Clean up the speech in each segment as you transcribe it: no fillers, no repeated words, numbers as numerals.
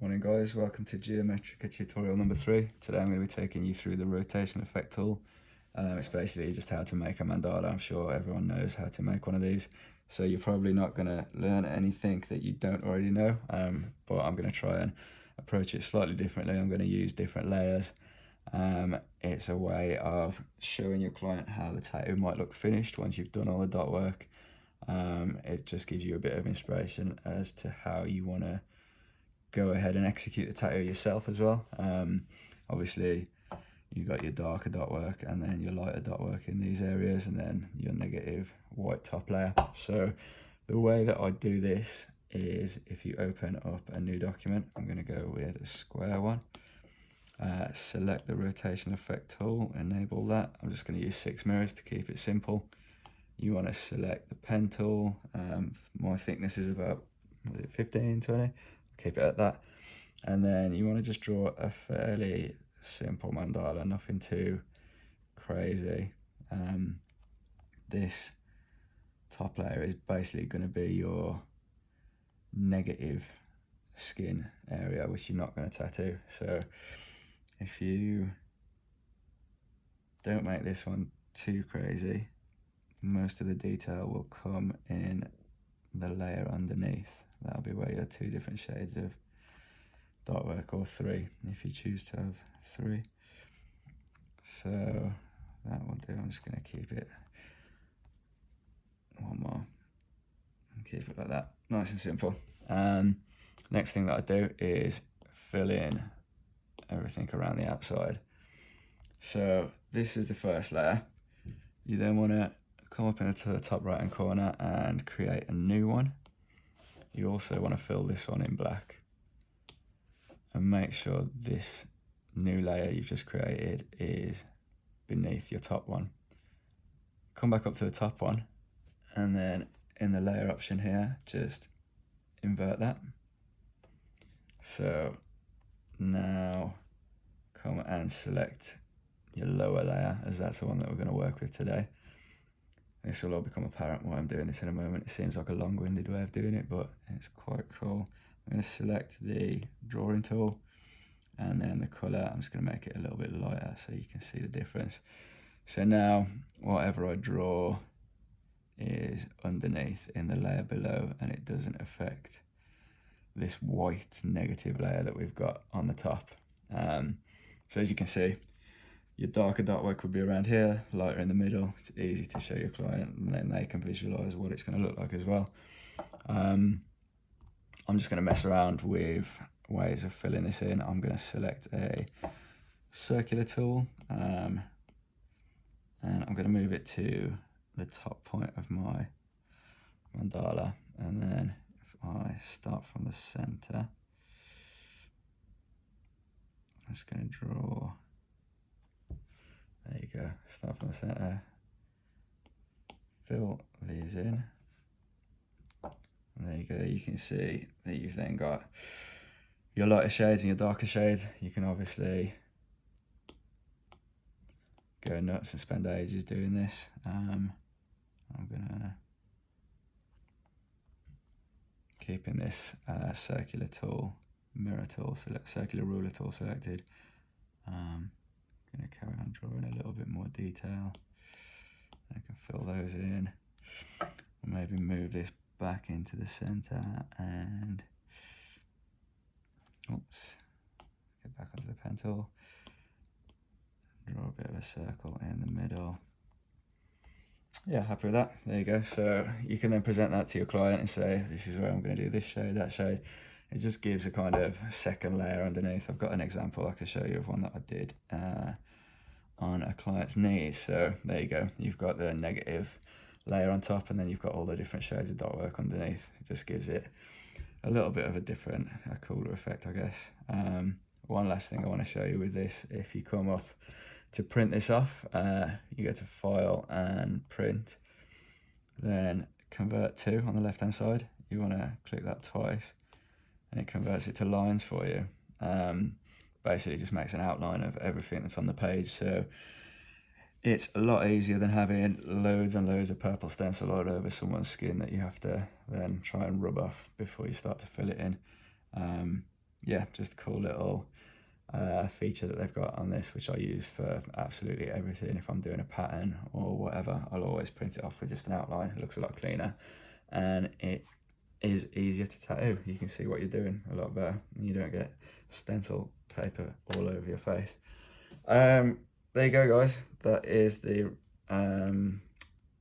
Morning guys, welcome to Geometrica tutorial number 3. Today I'm going to be taking you through the rotation effect tool. It's basically just how to make a mandala. I'm sure everyone knows how to make one of these, so you're probably not going to learn anything that you don't already know, but I'm going to try and approach it slightly differently. I'm going to use different layers. It's a way of showing your client how the tattoo might look finished once you've done all the dot work. It just gives you a bit of inspiration as to how you want to go ahead and execute the tattoo yourself as well. Obviously you got your darker dot work and then your lighter dot work in these areas, and then your negative white top layer. So the way that I do this is, if you open up a new document, I'm going to go with a square one, select the rotation effect tool, enable that. I'm just going to use 6 mirrors to keep it simple. You want to select the pen tool. My thickness is about 15, 20. Keep it at that, and then you want to just draw a fairly simple mandala, nothing too crazy. This top layer is basically going to be your negative skin area, which you're not going to tattoo. So if you don't make this one too crazy, most of the detail will come in the layer underneath. That'll be where your 2 different shades of dot work, or 3 if you choose to have 3. So that will do. I'm just going to keep it one more and keep it like that, nice and simple. Next thing that I do is fill in everything around the outside. So this is the first layer. You then want to come up into the top right hand corner and create a new one. You also want to fill this one in black, and make sure this new layer you've just created is beneath your top one. Come back up to the top one, and then in the layer option here, just invert that. So now come and select your lower layer, as that's the one that we're going to work with today. This will all become apparent why I'm doing this in a moment. It seems like a long-winded way of doing it, but it's quite cool. I'm going to select the drawing tool, and then the color, I'm just going to make it a little bit lighter so you can see the difference. So now whatever I draw is underneath in the layer below, and it doesn't affect this white negative layer that we've got on the top. So as you can see, your darker dot work would be around here, lighter in the middle. It's easy to show your client, and then they can visualize what it's going to look like as well. I'm just going to mess around with ways of filling this in. I'm going to select a circular tool, and I'm going to move it to the top point of my mandala, and then if I start from the center, I'm just going to draw. There you go, start from the center, fill these in, and there you go. You can see that you've then got your lighter shades and your darker shades. You can obviously go nuts and spend ages doing this. I'm gonna keep in this circular tool, mirror tool, circular ruler tool selected. Going to carry on drawing a little bit more detail. I can fill those in, and maybe move this back into the center, and oops, get back onto the pen tool, draw a bit of a circle in the middle. Yeah, happy with that. There you go. So you can then present that to your client and say, this is where I'm going to do this shade, that shade. It just gives a kind of second layer underneath. I've got an example I can show you of one that I did on a client's knees. So there you go. You've got the negative layer on top, and then you've got all the different shades of dot work underneath. It just gives it a little bit of a different, a cooler effect, I guess. One last thing I want to show you with this, if you come up to print this off, you go to File and Print, then Convert to on the left hand side. You want to click that twice, and it converts it to lines for you. Basically just makes an outline of everything that's on the page. So it's a lot easier than having loads and loads of purple stencil all over someone's skin that you have to then try and rub off before you start to fill it in. yeah, just a cool little feature that they've got on this, which I use for absolutely everything. If I'm doing a pattern or whatever, I'll always print it off with just an outline. It looks a lot cleaner, and it is easier to tattoo. You can see what you're doing a lot better, and you don't get stencil paper all over your face. There you go, guys. That is the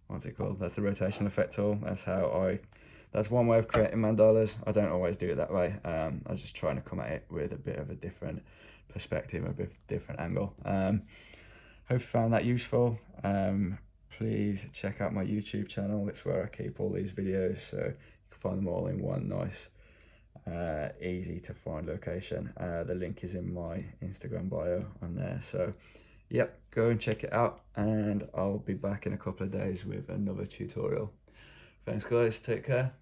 what's it called? That's the rotational effect tool. That's one way of creating mandalas. I don't always do it that way. I was just trying to come at it with a bit of a different perspective, a bit different angle. Hope you found that useful. Please check out my YouTube channel. It's where I keep all these videos, so you can find them all in one nice, easy to find location. The link is in my Instagram bio on there. So yep, go and check it out, and I'll be back in a couple of days with another tutorial. Thanks guys, take care.